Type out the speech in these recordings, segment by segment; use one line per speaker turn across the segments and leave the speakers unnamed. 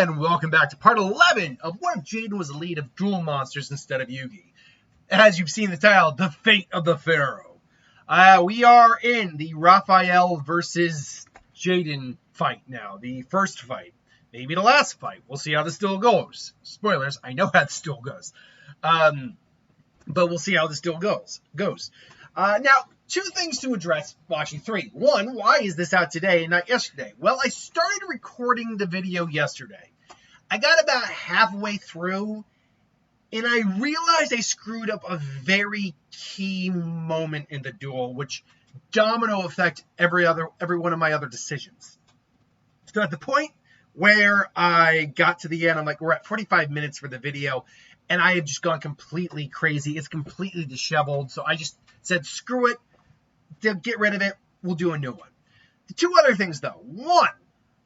And welcome back to part 11 of what if Jaden was the lead of Duel Monsters instead of Yugi. As you've seen the title, The Fate of the Pharaoh. We are in the Raphael versus Jaden fight now. The first fight. Maybe the last fight. We'll see how this duel goes. Spoilers, I know how this duel goes. But we'll see how this duel goes. Now, two things to address. Well, actually, three. One, why is this out today and not yesterday? Well, I started recording the video yesterday. I got about halfway through, and I realized I screwed up a very key moment in the duel, which domino affect every one of my other decisions. So at the point where I got to the end, I'm like, we're at 45 minutes for the video, and I had just gone completely crazy. It's completely disheveled, so I just said, screw it. Get rid of it. We'll do a new one. The two other things, though. One,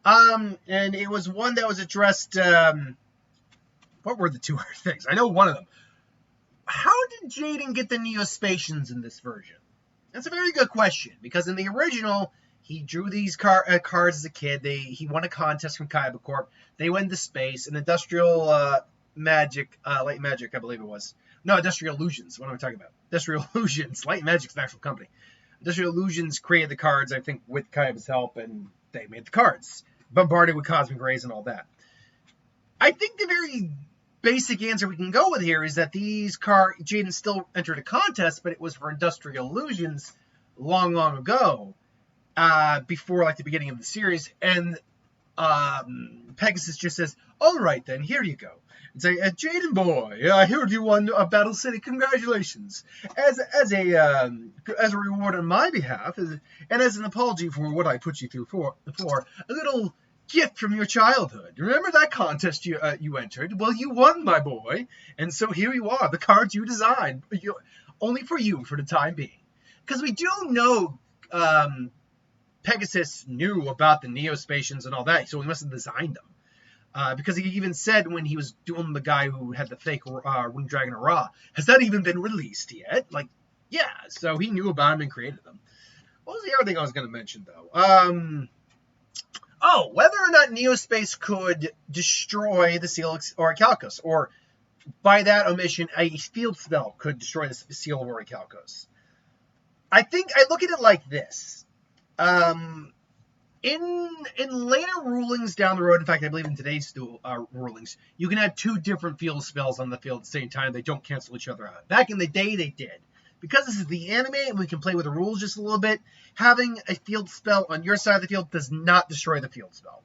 and it was one that was addressed. What were the two other things? I know one of them. How did Jaden get the Neospatians in this version? That's a very good question, because in the original, he drew these cards as a kid. He won a contest from Kaiba Corp. They went to space, and Industrial Magic, Light Magic, I believe it was. No, Industrial Illusions. What am I talking about? Industrial Illusions. Light Magic's an actual company. Industrial Illusions created the cards, I think, with Kaiba's help, and they made the cards. Bombarded with Cosmic Rays and all that. I think the very basic answer we can go with here is that these Jaden still entered a contest, but it was for Industrial Illusions long, long ago, before, like, the beginning of the series, and Pegasus just says, all right, then, here you go. It's like, Jaden boy, I heard you won Battle City. Congratulations! As a reward on my behalf, and as an apology for what I put you through for a little gift from your childhood. Remember that contest you entered? Well, you won, my boy, and so here you are, the cards you designed, only for you for the time being. Because we do know Pegasus knew about the Neospatians and all that, so he must have designed them. Because he even said when he was doing the guy who had the fake Winged Dragon Ra, has that even been released yet? Like, yeah, so he knew about them and created them. What was the other thing I was going to mention, though? Whether or not Neospace could destroy the Seal of Orichalcos, or by that omission, a field spell could destroy the Seal of Orichalcos. I think I look at it like this. In later rulings down the road, in fact, I believe in today's rulings, you can have two different field spells on the field at the same time. They don't cancel each other out. Back in the day, they did. Because this is the anime and we can play with the rules just a little bit, having a field spell on your side of the field does not destroy the field spell.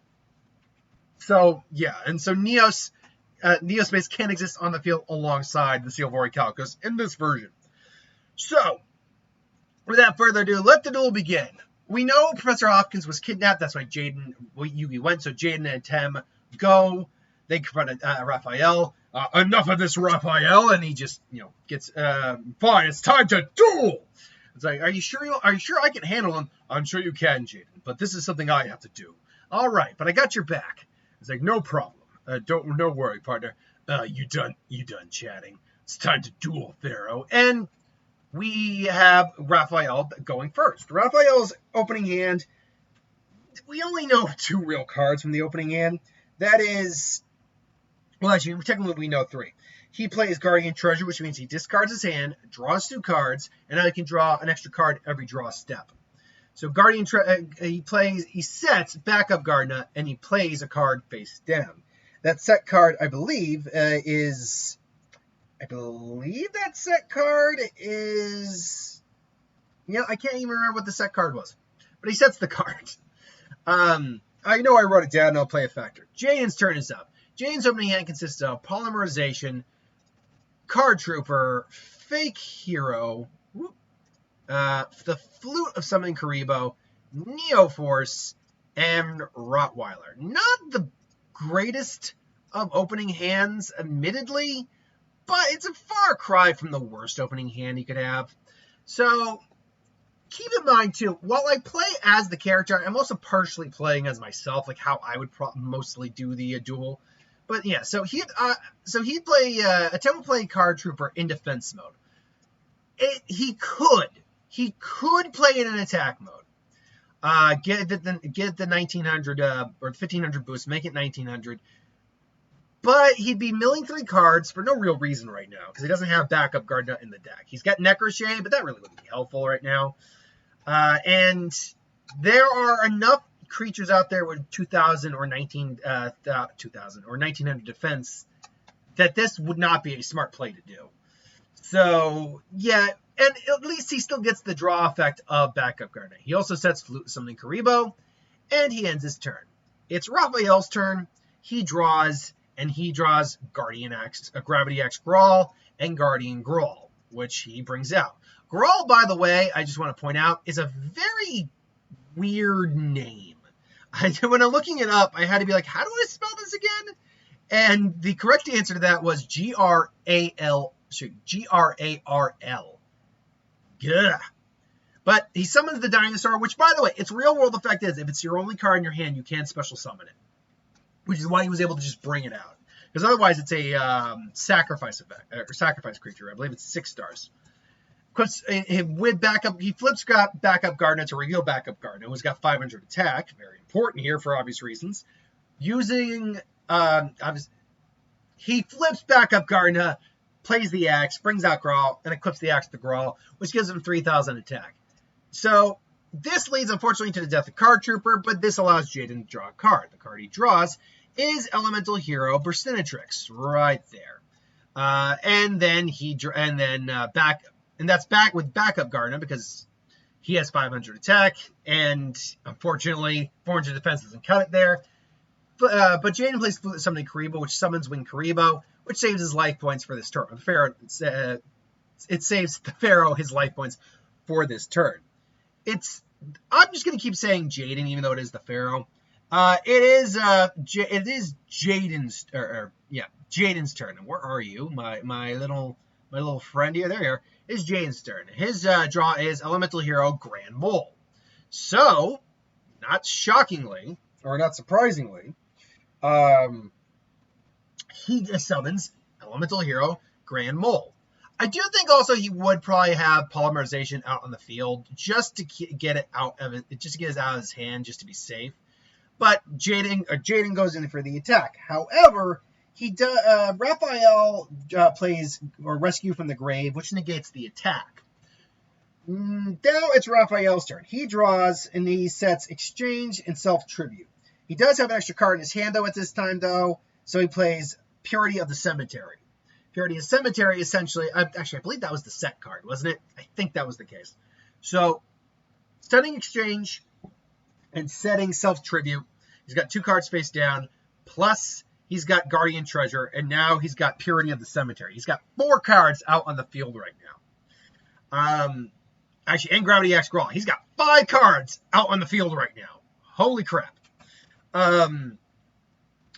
So, yeah. And so Neospace can exist on the field alongside the Seal of Orichalcos in this version. So, without further ado, let the duel begin. We know Professor Hopkins was kidnapped. That's why Yugi went. So Jaden and Tem go. They confront Raphael. Enough of this, Raphael. And he just, gets, fine, it's time to duel. It's like, are you sure I can handle him? I'm sure you can, Jaden. But this is something I have to do. All right, but I got your back. It's like, no problem. Don't worry, partner. You done chatting. It's time to duel, Pharaoh. And we have Raphael going first. Raphael's opening hand, we only know two real cards from the opening hand. That is, well, actually, technically we know three. He plays Guardian Treasure, which means he discards his hand, draws two cards, and now he can draw an extra card every draw step. So Guardian Treasure, he sets Backup Gardna, and he plays a card face down. That set card, I believe, that set card is, I can't even remember what the set card was, but he sets the card. I know I wrote it down, and I'll play a factor. Jaden's turn is up. Jaden's opening hand consists of Polymerization, Card Trooper, Fake Hero, the Flute of Summoning Karibo, Neo Force, and Rottweiler. Not the greatest of opening hands, admittedly, but it's a far cry from the worst opening hand you could have. So, keep in mind, too, while I play as the character, I'm also partially playing as myself, like how I would mostly do the duel. But, yeah, so he'd play, attempt to play Card Trooper in defense mode. He could play it in attack mode. Get the 1900, or 1500 boost, make it 1900. But he'd be milling 3 cards for no real reason right now, because he doesn't have backup Gardener in the deck. He's got Necrochet, but that really wouldn't be helpful right now. And there are enough creatures out there with 2,000 or 1900 defense that this would not be a smart play to do. So, yeah, and at least he still gets the draw effect of backup Gardener. He also sets Flute Summoning Karibo, and he ends his turn. It's Raphael's turn. He draws, and he draws Guardian Axe, Gravity Axe Grawl, and Guardian Grawl, which he brings out. Grawl, by the way, I just want to point out, is a very weird name. When I'm looking it up, I had to be like, how do I spell this again? And the correct answer to that was G-R-A-R-L. Yeah. But he summons the dinosaur, which, by the way, its real-world effect is if it's your only card in your hand, you can special summon it, which is why he was able to just bring it out. Because otherwise, it's a sacrifice effect, or sacrifice creature. I believe it's 6 stars. With backup, he flips backup Gardener to reveal backup Gardener, who's got 500 attack. Very important here for obvious reasons. Using, he flips backup Gardener, plays the axe, brings out Grawl, and equips the axe to Grawl, which gives him 3,000 attack. So this leads, unfortunately, to the death of Card Trooper, but this allows Jaden to draw a card. The card he draws is Elemental Hero Burstinatrix, right there. And that's back with backup Gardener because he has 500 attack, and unfortunately, 400 defense doesn't cut it there. But Jaden plays Flute Summoning Karibo, which summons Wing Karibo, which saves his life points for this turn. It saves the Pharaoh his life points for this turn. I'm just going to keep saying Jaden, even though it is the Pharaoh. It is Jaden's Jaden's turn. And where are you, my little friend here? There you are. It's Jaden's turn. His draw is Elemental Hero Grand Mole. So, not shockingly or not surprisingly, he summons Elemental Hero Grand Mole. I do think also he would probably have Polymerization out on the field just to get it out of it, just to get it out of his hand, just to be safe. But Jaden goes in for the attack. However, Raphael plays or Rescue from the Grave, which negates the attack. Now it's Raphael's turn. He draws and he sets Exchange and Self-Tribute. He does have an extra card in his hand though at this time though, so he plays Purity of the Cemetery. Purity of the Cemetery essentially, I believe that was the set card, wasn't it? I think that was the case. So, setting Exchange and setting Self-Tribute. He's got 2 cards face down, plus he's got Guardian Treasure, and now he's got Purity of the Cemetery. He's got 4 cards out on the field right now. And Gravity Axe Grawl. He's got 5 cards out on the field right now. Holy crap.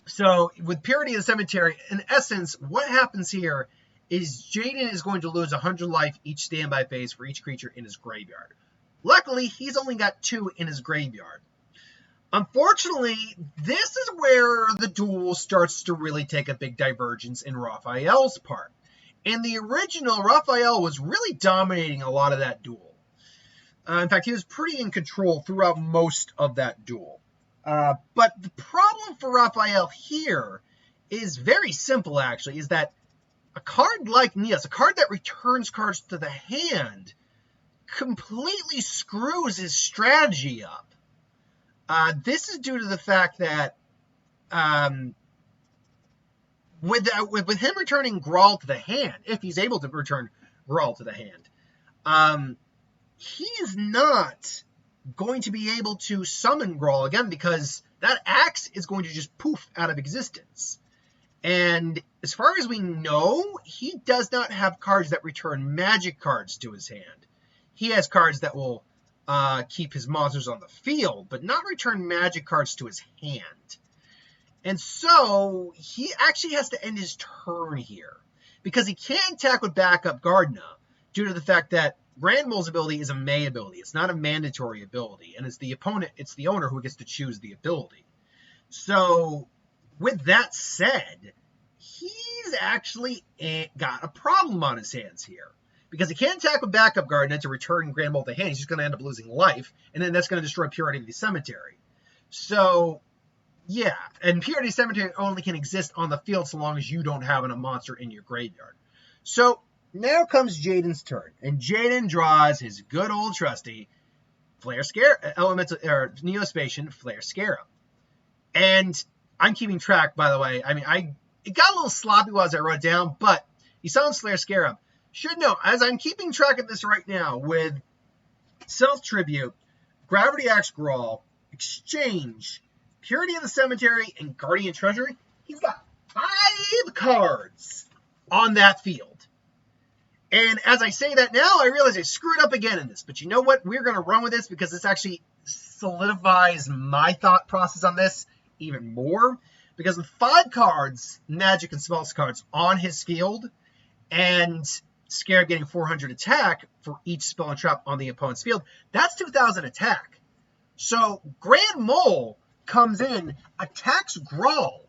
So, with Purity of the Cemetery, in essence, what happens here is Jaden is going to lose 100 life each standby phase for each creature in his graveyard. Luckily, he's only got 2 in his graveyard. Unfortunately, this is where the duel starts to really take a big divergence in Raphael's part. In the original, Raphael was really dominating a lot of that duel. In fact, he was pretty in control throughout most of that duel. But the problem for Raphael here is very simple, actually, is that a card like Neos, a card that returns cards to the hand, completely screws his strategy up. This is due to the fact that with him returning Grawl to the hand, if he's able to return Grawl to the hand, he is not going to be able to summon Grawl again because that axe is going to just poof out of existence. And as far as we know, he does not have cards that return magic cards to his hand. He has cards that will keep his monsters on the field, but not return magic cards to his hand. And so he actually has to end his turn here because he can't attack with backup Gardener due to the fact that Grand Mole's ability is a May ability. It's not a mandatory ability, and it's the owner who gets to choose the ability. So, with that said, he's actually got a problem on his hands here. Because he can't attack with backup Gardener to return Grand Mole to hand. He's just going to end up losing life, and then that's going to destroy Purity of the Cemetery. So, Yeah, and Purity Cemetery only can exist on the field so long as you don't have a monster in your graveyard. So now comes Jaden's turn, and Jaden draws his good old trusty Flare Scare, Elemental, or Neospatian Flare Scarab. And I'm keeping track, by the way. I mean, it got a little sloppy while I wrote it down, but you saw in Flare Scarab. Should know, as I'm keeping track of this right now with Self Tribute, Gravity Axe Grawl, Exchange, Purity of the Cemetery, and Guardian Treasury, he's got 5 cards on that field. And as I say that now, I realize I screwed up again in this. But you know what? We're going to run with this because this actually solidifies my thought process on this even more. Because with 5 cards, magic and spells cards on his field, and Scarab getting 400 attack for each spell and trap on the opponent's field, that's 2,000 attack. So Grand Mole comes in, attacks Grawl.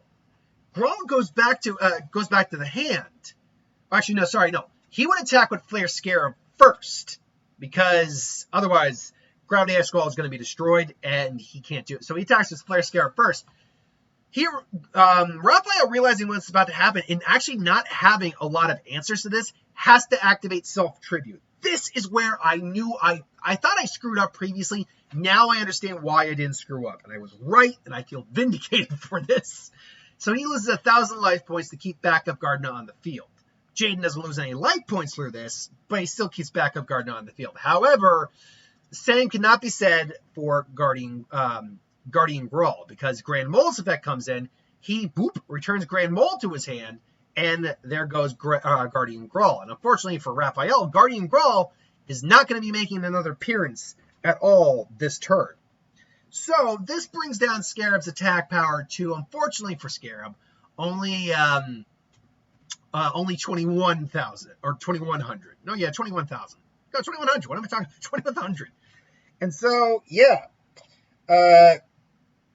Grawl goes back to the hand. Actually, no, sorry, no. He would attack with Flare Scarab first, because otherwise Gravity Axe Grawl is going to be destroyed, and he can't do it. So he attacks with Flare Scarab first. Here, Raphael, realizing what's about to happen, and actually not having a lot of answers to this, has to activate Self-Tribute. This is where I knew I thought I screwed up previously. Now I understand why I didn't screw up, and I was right, and I feel vindicated for this. So he loses 1,000 life points to keep backup Gardena on the field. Jaden doesn't lose any life points for this, but he still keeps backup Gardena on the field. However, the same cannot be said for Guardian Grawl, because Grand Mole's effect comes in, he returns Grand Mole to his hand, and there goes Guardian Grawl. And unfortunately for Raphael, Guardian Grawl is not going to be making another appearance at all this turn. So this brings down Scarab's attack power to, unfortunately for Scarab, only 21,000 or 2,100. No, yeah, 21,000. No, 2,100. What am I talking? 2,100. And so, yeah.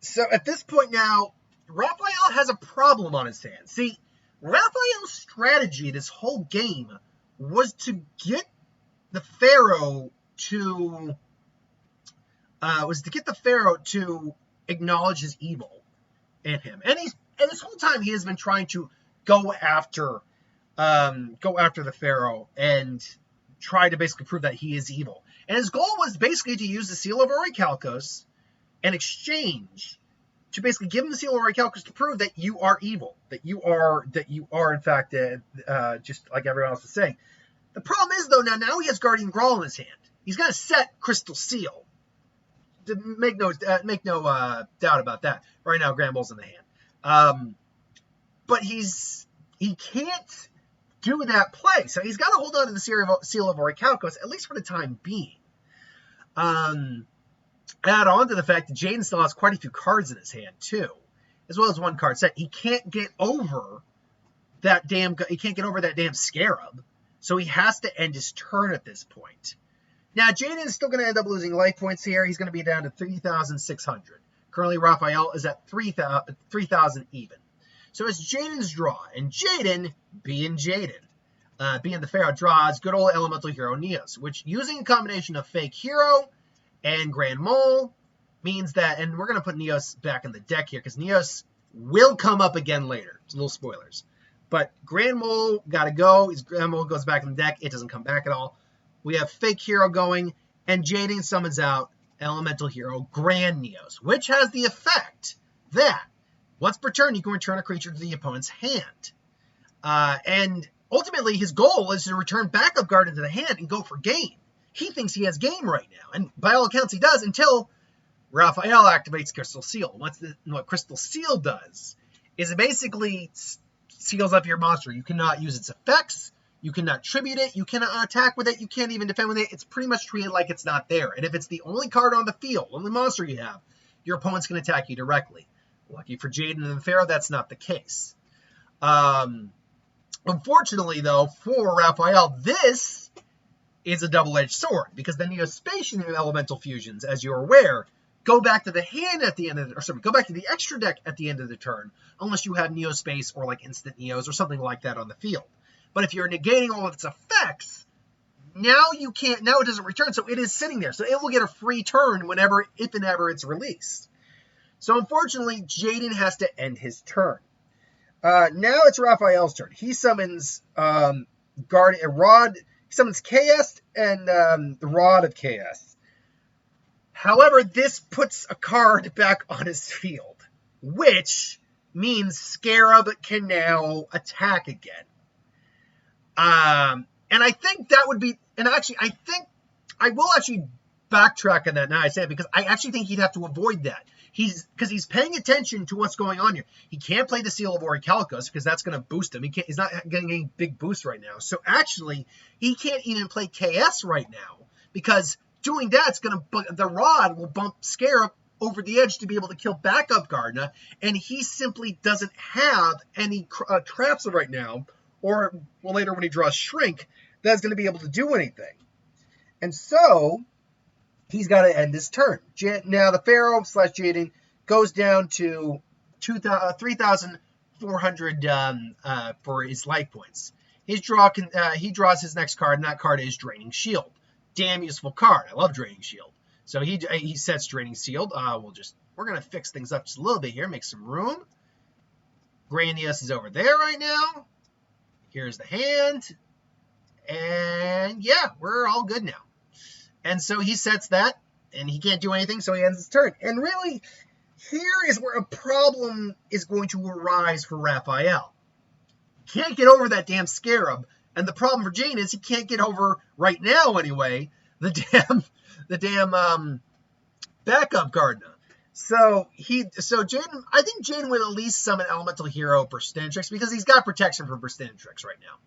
So at this point now, Raphael has a problem on his hands. See, Raphael's strategy this whole game was to get the Pharaoh to acknowledge his evil in him. And this whole time he has been trying to go after the Pharaoh and try to basically prove that he is evil. And his goal was basically to use the Seal of Orichalcos and exchange to basically give him the Seal of Orichalcos to prove that you are evil, that you are in fact just like everyone else is saying. The problem is though, now he has Guardian Grawl in his hand. He's going to set Crystal Seal. Make no doubt about that. Right now, Grand Mole's in the hand. But he can't do that play. So he's got to hold on to the Seal of Orichalcos, at least for the time being. Add on to the fact that Jaden still has quite a few cards in his hand, too. As well as one card set. He can't get over that damn Scarab. So he has to end his turn at this point. Now, Jaden is still going to end up losing life points here. He's going to be down to 3,600. Currently, Raphael is at 3,000 even. So it's Jaden's draw. And Jaden, being the Pharaoh, draws good old Elemental Hero Neos, which, using a combination of Fake Hero and Grand Mole, means that, and we're going to put Neos back in the deck here, because Neos will come up again later. It's little spoilers. But Grand Mole got to go. Grand Mole goes back in the deck. It doesn't come back at all. We have Fake Hero going, and Jaden summons out Elemental Hero Grand Neos, which has the effect that once per turn, you can return a creature to the opponent's hand. And ultimately, his goal is to return backup guard into the hand and go for game. He thinks he has game right now, and by all accounts, he does until Raphael activates Crystal Seal. What Crystal Seal does is it basically seals up your monster. You cannot use its effects. You cannot tribute it. You cannot attack with it. You can't even defend with it. It's pretty much treated like it's not there. And if it's the only card on the field, only monster you have, your opponent's going to attack you directly. Lucky for Jaden and the Pharaoh, that's not the case. Unfortunately, though, for Raphael, this is a double-edged sword, because the Neospatian Elemental Fusions, as you're aware, go back to the hand at the end of go back to the extra deck at the end of the turn, unless you have Neospace or like Instant Neos or something like that on the field. But if you're negating all of its effects, now it doesn't return, so it is sitting there. So it will get a free turn if and ever it's released. So unfortunately, Jaden has to end his turn. Now it's Raphael's turn. He summons a rod. He summons Chaos and the Rod of Chaos. However, this puts a card back on his field, which means Scarab can now attack again. And I think that would be, and actually, I think I will actually backtrack on that now I say it, because I actually think he'd have to avoid that. Because he's paying attention to what's going on here. He can't play the Seal of Orichalcos because that's going to boost him. He's not getting any big boost right now. So actually, he can't even play KS right now, because doing that's going to, the Rod will bump Scarab over the edge to be able to kill backup Gardna, and he simply doesn't have any traps right now, or well, later when he draws Shrink, that's going to be able to do anything. And so he's got to end his turn. Now the Pharaoh / Jaden goes down to 3,400 for his life points. He draws his next card, and that card is Draining Shield. Damn useful card. I love Draining Shield. So he sets Draining Shield. We're gonna fix things up just a little bit here, make some room. Grandius is over there right now. Here's the hand, and yeah, we're all good now. And so he sets that, and he can't do anything, so he ends his turn. And really, here is where a problem is going to arise for Raphael. Can't get over that damn Scarab, and the problem for Jaden is he can't get over, right now anyway, the damn backup Gardna. So Jaden, I think Jaden would at least summon Elemental Hero Burstinatrix, because he's got protection from Burstinatrix right now.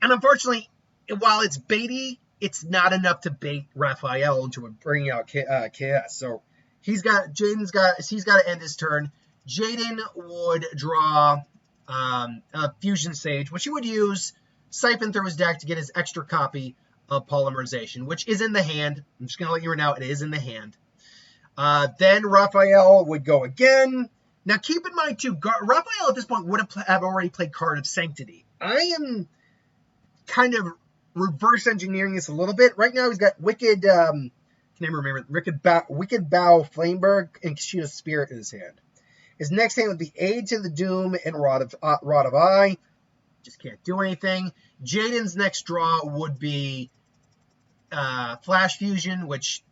And unfortunately, while it's baity, it's not enough to bait Raphael into bringing out KS. So he's got to end his turn. Jaden would draw a Fusion Sage, which he would use, siphon through his deck to get his extra copy of Polymerization, which is in the hand. I'm just going to let you know now, it is in the hand. Then Raphael would go again. Now keep in mind too, Raphael at this point would have already played Card of Sanctity. I am kind of reverse engineering this a little bit. Right now he's got Wicked, can I remember, Wicked Bow, Flameberg, and Kashida's Spirit in his hand. His next hand would be Aid to the Doom and Rod of Eye. Just can't do anything. Jaden's next draw would be Flash Fusion, which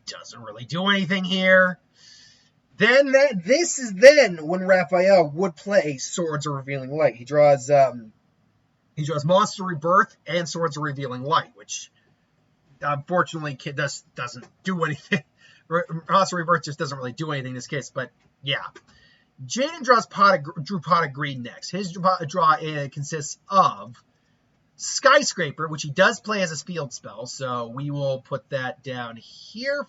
doesn't really do anything here. Then this is when Raphael would play Swords of Revealing Light. He draws Monster Rebirth and Swords of Revealing Light, which unfortunately doesn't do anything. Monster Rebirth just doesn't really do anything in this case, but yeah. Jaden drew Pot of Greed next. His draw consists of Skyscraper, which he does play as a field spell, so we will put that down here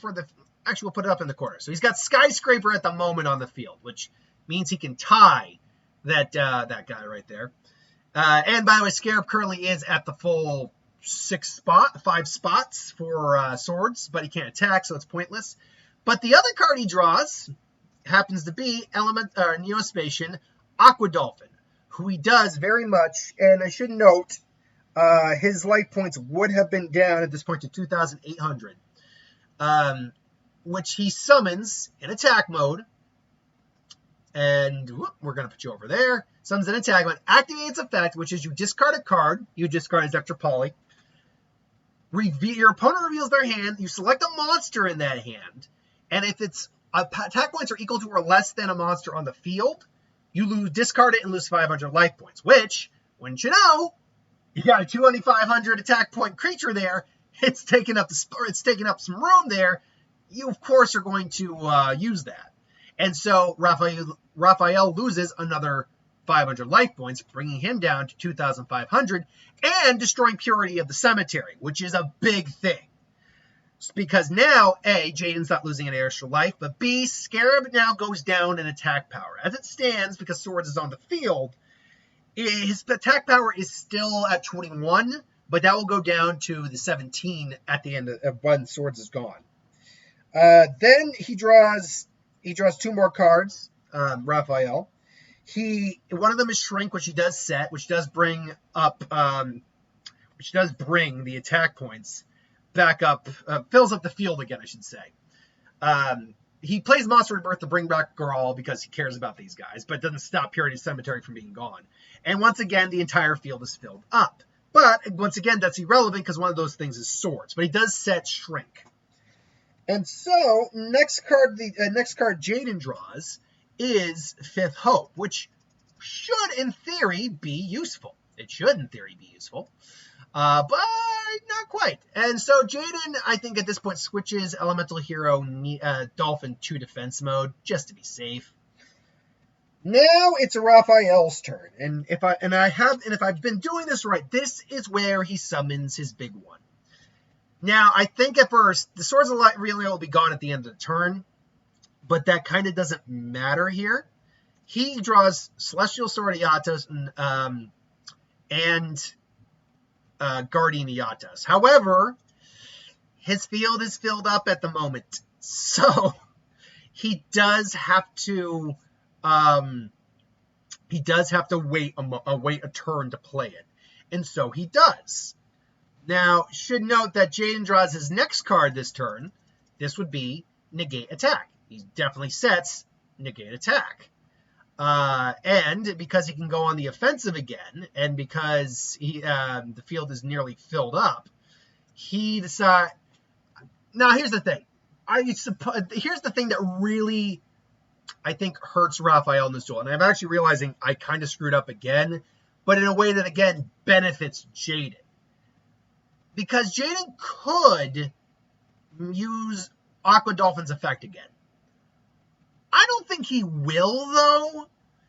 actually we'll put it up in the corner. So he's got Skyscraper at the moment on the field, which means he can tie that guy right there. And by the way, Scarab currently is at the full 5 spots for swords, but he can't attack, so it's pointless. But the other card he draws happens to be Neospatian Aqua Dolphin, who he does very much, and I should note, his life points would have been down at this point to 2,800, which he summons in attack mode, and we're going to put you over there. Summons in attack mode, activates effect, which is you discard a card, you discard his extra poly, your opponent reveals their hand, you select a monster in that hand, and if its attack points are equal to or less than a monster on the field, you discard it and lose 500 life points, which, wouldn't you know, you got a 2,500 attack point creature there. It's taking up some room there. You of course are going to use that, and so Raphael loses another 500 life points, bringing him down to 2,500, and destroying Purity of the Cemetery, which is a big thing. Because now, A, Jaden's not losing an extra life, but B, Scarab now goes down in attack power. As it stands, because Swords is on the field, his attack power is still at 21, but that will go down to the 17 at the end of when Swords is gone. Then he draws 2 more cards, Raphael. One of them is Shrink, which he does set, which does bring the attack points back up, fills up the field again, I should say. he plays Monster Rebirth to bring back Grawl because he cares about these guys, but doesn't stop Purity Cemetery from being gone. And once again, the entire field is filled up. But once again, that's irrelevant because one of those things is swords. But he does set Shrink. And so, next card Jaden draws is Fifth Hope, which should, in theory, be useful. It should, in theory, be useful. But not quite. And so Jaden, I think at this point, switches Elemental Hero Dolphin to defense mode just to be safe. Now it's Raphael's turn, and if I've been doing this right, this is where he summons his big one. Now I think at first the Swords of Light really will be gone at the end of the turn, but that kind of doesn't matter here. He draws Celestial Sword Iatos and Guardian Iatos. However, his field is filled up at the moment, so he does have to wait a turn to play it, and so he does. Now, should note that Jaden draws his next card this turn. This would be Negate Attack. He definitely sets Negate Attack. And because he can go on the offensive again, and because the field is nearly filled up, he decides. Now, here's the thing. Here's the thing that really, I think, hurts Raphael in this duel. And I'm actually realizing I kind of screwed up again, but in a way that, again, benefits Jaden. Because Jaden could use Aqua Dolphin's effect again. I don't think he will, though,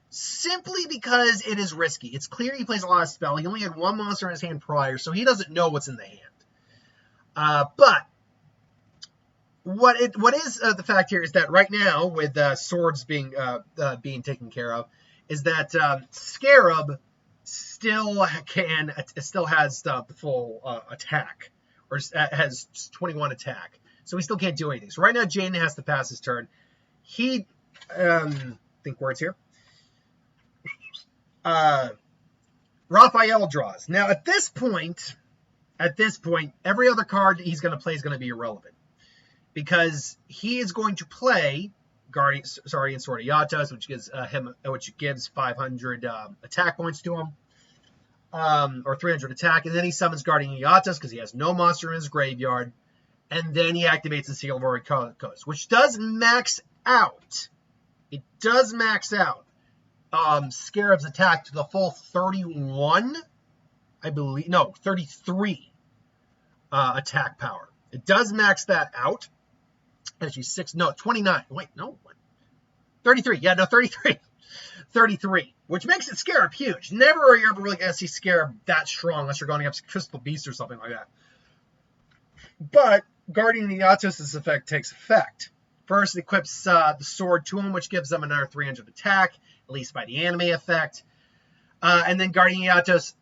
simply because it is risky. It's clear he plays a lot of spell. He only had one monster in his hand prior, so he doesn't know what's in the hand. But what is the fact here is that right now, with swords being taken care of, is that Scarab still has the full attack, or has 21 attack, so he still can't do anything. So right now, Jaden has to pass his turn. He, think words here. Raphael draws. Now, at this point, every other card he's going to play is going to be irrelevant, because he is going to play Guardian Sword Iatos, which gives 500 attack points to him, or 300 attack, and then he summons Guardian Iatos because he has no monster in his graveyard, and then he activates the Seal of Roaring Coast, which does max out. It does max out Scarab's attack to the full 31, I believe. No, 33 attack power. It does max that out. Actually, 29. Wait, no. 33. Yeah, no, 33. 33, which makes it Scarab huge. Never are you ever really going to see Scarab that strong unless you're going against Crystal Beast or something like that. But Guardian Iatos' effect takes effect. First, it equips the sword to him, which gives them another 300 attack, at least by the anime effect. And then Guardian Iatos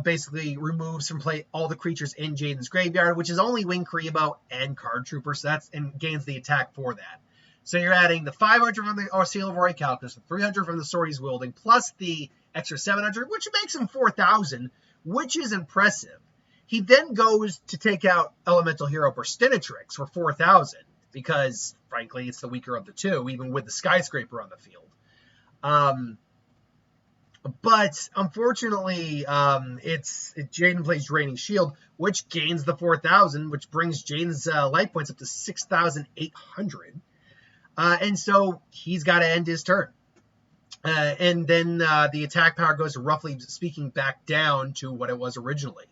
basically removes from play all the creatures in Jaden's graveyard, which is only Wing Karibo and Card Trooper, and gains the attack for that. So you're adding the 500 from the Seal of Roy Calculus, the 300 from the sword he's wielding, plus the extra 700, which makes him 4,000, which is impressive. He then goes to take out Elemental Hero Burstinatrix for 4,000, because, frankly, it's the weaker of the two, even with the Skyscraper on the field. But, unfortunately, Jaden plays Draining Shield, which gains the 4,000, which brings Jaden's life points up to 6,800. And so he's got to end his turn. And then the attack power goes, roughly speaking, back down to what it was originally.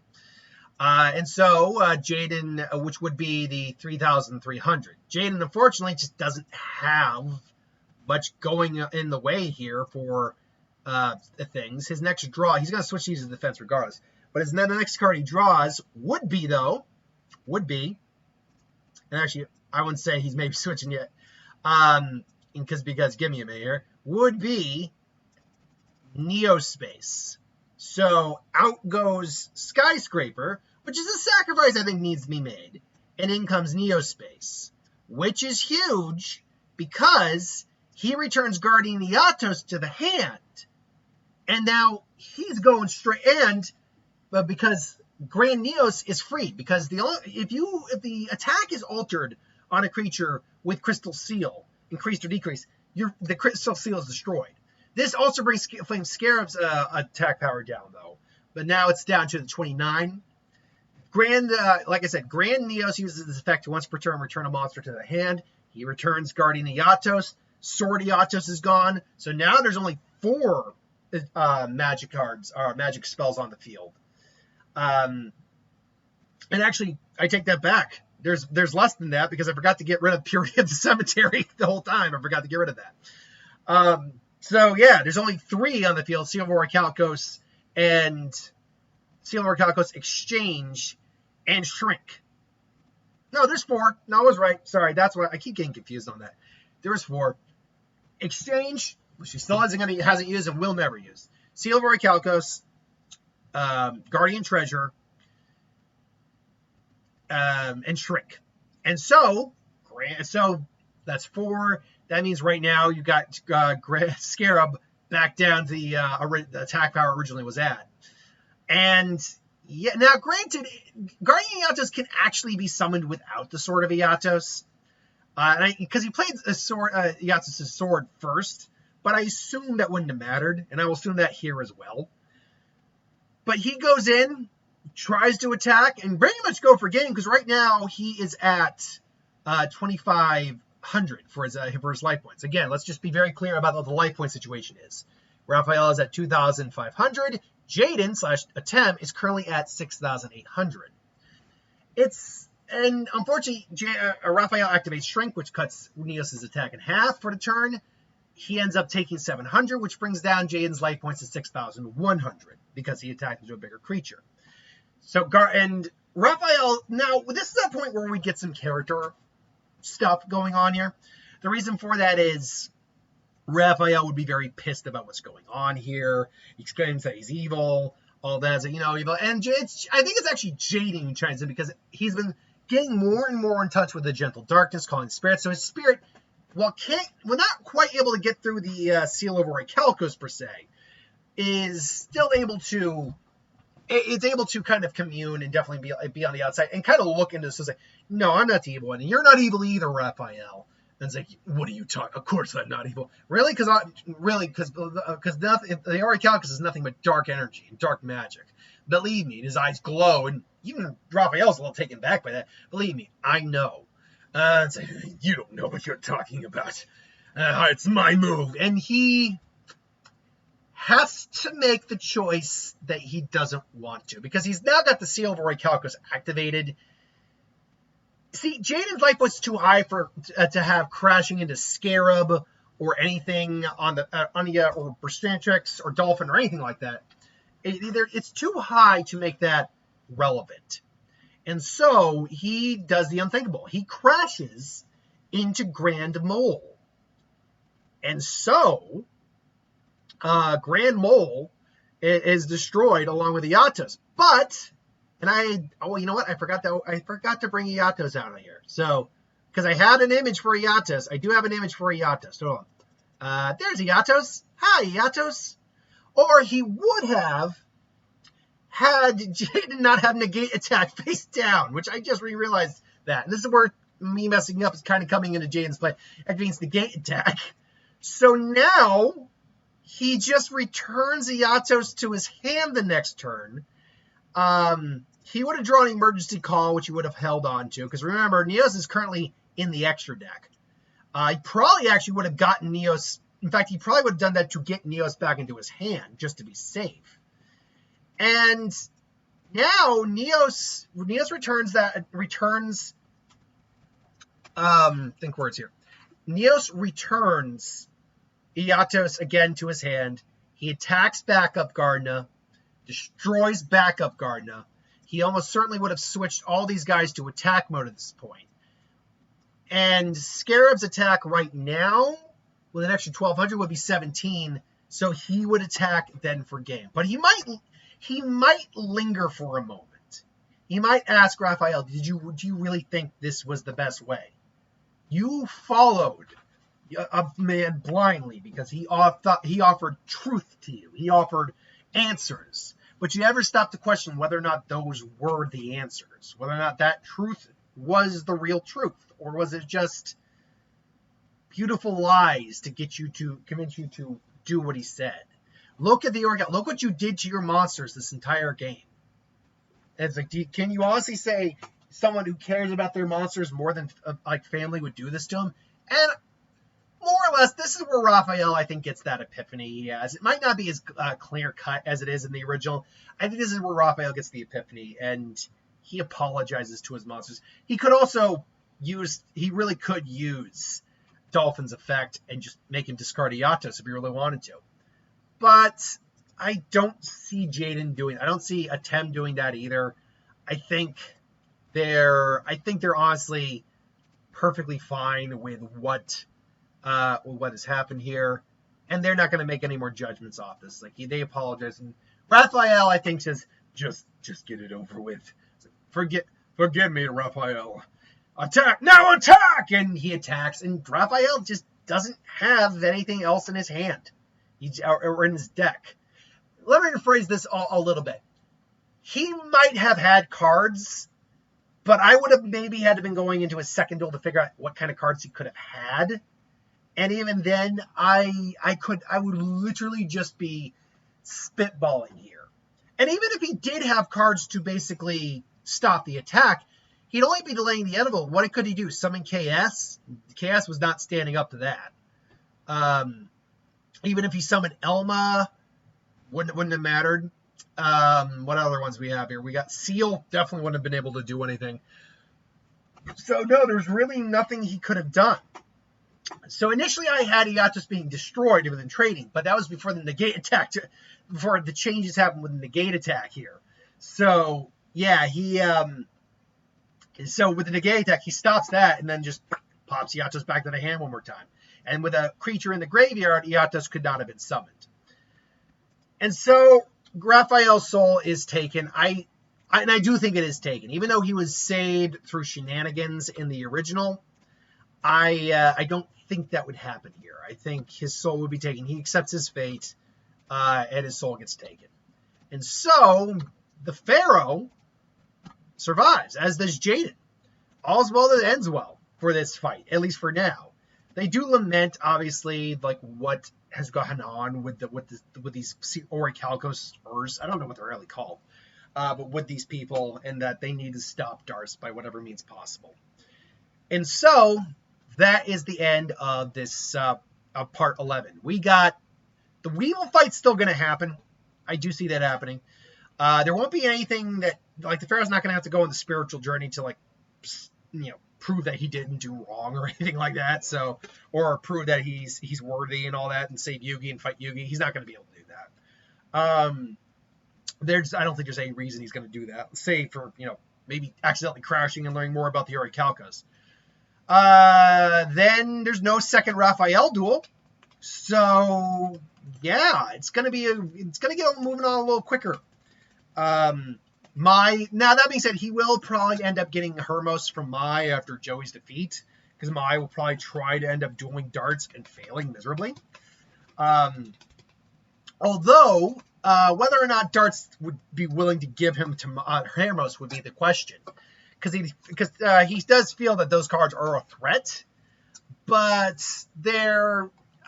And so Jaden, which would be the 3,300. Jaden, unfortunately, just doesn't have much going in the way here for things. His next draw, he's going to switch these to defense regardless. But the next card he draws would be, and actually, I wouldn't say he's maybe switching yet, because give me a minute here, would be Neospace. So out goes Skyscraper, which is a sacrifice I think needs to be made. And in comes Neospace, which is huge because he returns Guardian Iatos to the hand. And now he's going straight, but because Grand Neos is free, because if the attack is altered on a creature with Crystal Seal, increased or decreased, the Crystal Seal is destroyed. This also brings Flame Scarab's attack power down, though. But now it's down to the 29. Grand, like I said, Grand Neos uses this effect once per turn, return a monster to the hand. He returns Guardian Eatos. Sword Eatos is gone. So now there's only 4 magic cards, or magic spells on the field. And actually, I take that back. There's less than that because I forgot to get rid of Purity of the Cemetery the whole time. I forgot to get rid of that. So yeah, there's only 3 on the field: Seal of Orichalcos and Seal of Orichalcos Exchange and Shrink. No, there's 4. No, I was right. Sorry, that's what I keep getting confused on that. There's 4. Exchange, which he still hasn't used and will never use. Seal of Orichalcos, Guardian Treasure, and Shrink. And so that's 4. That means right now you got Scarab back down to the attack power originally was at. And yeah, now granted, Guardian Eatos can actually be summoned without the Sword of Eatos. Because he played Eatos' sword first, but I assume that wouldn't have mattered, and I will assume that here as well. But he goes in, tries to attack, and pretty much go for game, because right now he is at 2,500 for his life points. Again, let's just be very clear about what the life point situation is. Raphael is at 2,500. Jaden / Atem is currently at 6,800. And unfortunately, Raphael activates Shrink, which cuts Neos' attack in half for the turn. He ends up taking 700, which brings down Jaden's life points to 6,100 because he attacked into a bigger creature. And Raphael, now this is that point where we get some character stuff going on here. The reason for that is Raphael would be very pissed about what's going on here. He claims that he's evil, all that, evil. And I think it's actually Jaden who chimes in because he's been getting more and more in touch with the gentle darkness, calling spirits. So his spirit, while not quite able to get through the Seal of Orichalcos per se, is still able to. It's able to kind of commune and definitely be on the outside and kind of look into this and say, no, I'm not the evil one, and you're not evil either, Raphael. And it's like, what are you talking? Of course I'm not evil. Really? Because the Orichalcos is nothing but dark energy and dark magic. Believe me, his eyes glow, and even Raphael's a little taken back by that. Believe me, I know. It's like, you don't know what you're talking about. It's my move. And he has to make the choice that he doesn't want to, because he's now got the Seal of Orichalcos activated. See, Jaden's life was too high for to have crashing into Scarab or anything on the or Berstantrix or Dolphin or anything like that. It's too high to make that relevant. And so he does the unthinkable. He crashes into Grand Mole. And so Grand Mole is destroyed along with Eatos. But, you know what? I forgot to bring Eatos out of here. So, because I had an image for Eatos. I do have an image for Eatos. Hold on. There's Eatos. Hi, Eatos. Or he would have had Jaden not have negate attack face down, which I just realized that. And this is where me messing up is kind of coming into Jaden's play. That means negate attack. So now he just returns Eatos to his hand the next turn. He would have drawn an emergency call, which he would have held on to. Because remember, Neos is currently in the extra deck. He probably actually would have gotten Neos. In fact, he probably would have done that to get Neos back into his hand, just to be safe. And now Neos returns. Think words here. Neos returns Eatos again to his hand. He attacks backup Gardna, destroys backup Gardna. He almost certainly would have switched all these guys to attack mode at this point. And Scarab's attack right now, with an extra 1,200, would be 17. So he would attack then for game. But he might linger for a moment. He might ask Raphael, do you really think this was the best way? You followed a man blindly because he offered truth to you. He offered answers. But you never stopped to question whether or not those were the answers, whether or not that truth was the real truth, or was it just beautiful lies to convince you to do what he said. Look at look what you did to your monsters this entire game. And it's like, can you honestly say someone who cares about their monsters more than like family would do this to them? And more or less, this is where Raphael, I think, gets that epiphany he has. It might not be as clear cut as it is in the original. I think this is where Raphael gets the epiphany, and he apologizes to his monsters. He really could use Dolphin's effect and just make him discard Yatos if he really wanted to. But I don't see Jaden doing. I don't see Atem doing that either. I think they're honestly perfectly fine with what has happened here, and they're not going to make any more judgments off this. Like, they apologize, and Raphael, I think, says, just get it over with. Forgive me, Raphael. Attack now! Attack! And he attacks, and Raphael just doesn't have anything else in his hand, or in his deck. Let me rephrase this a little bit. He might have had cards, but I would have maybe had to been going into a second duel to figure out what kind of cards he could have had. And even then, I would literally just be spitballing here. And even if he did have cards to basically stop the attack, he'd only be delaying the end of it. What could he do? Summon KS? KS was not standing up to that. Even if he summoned Elma, wouldn't have mattered. What other ones we have here? We got Seal. Definitely wouldn't have been able to do anything. So no, there's really nothing he could have done. So initially I had Yatos being destroyed within trading, but that was before the negate attack, before the changes happened with the negate attack here. So yeah, so with the negate attack, he stops that and then just pops Yatos back to the hand one more time. And with a creature in the graveyard, Yatos could not have been summoned. And so Raphael's soul is taken. I do think it is taken, even though he was saved through shenanigans in the original. I don't think that would happen here. I think his soul would be taken. He accepts his fate, and his soul gets taken. And so the Pharaoh survives, as does Jaden. All's well that ends well for this fight, at least for now. They do lament, obviously, like what has gone on with these Orichalco Spurs. I don't know what they're really called, but with these people, and that they need to stop darts by whatever means possible. And so that is the end of this of part 11. We got the Weevil fight's still going to happen. I do see that happening. There won't be anything that, like, the Pharaoh's not going to have to go on the spiritual journey to, like, prove that he didn't do wrong or anything like that. So, or prove that he's worthy and all that, and save Yugi and fight Yugi. He's not going to be able to do that. I don't think there's any reason he's going to do that, save for maybe accidentally crashing and learning more about the Orichalcos. Then there's no second Raphael duel. So yeah, it's gonna get moving on a little quicker. Now that being said, he will probably end up getting Hermos from Mai after Joey's defeat, because Mai will probably try to end up dueling darts and failing miserably. Although whether or not darts would be willing to give him to Hermos would be the question. Because he does feel that those cards are a threat, but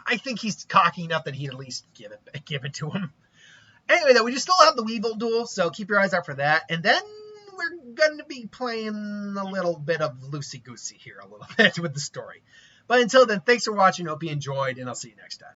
I think he's cocky enough that he'd at least give it to him. Anyway, though, we just still have the Weevil duel, so keep your eyes out for that. And then we're going to be playing a little bit of loosey-goosey here a little bit with the story. But until then, thanks for watching. Hope you enjoyed, and I'll see you next time.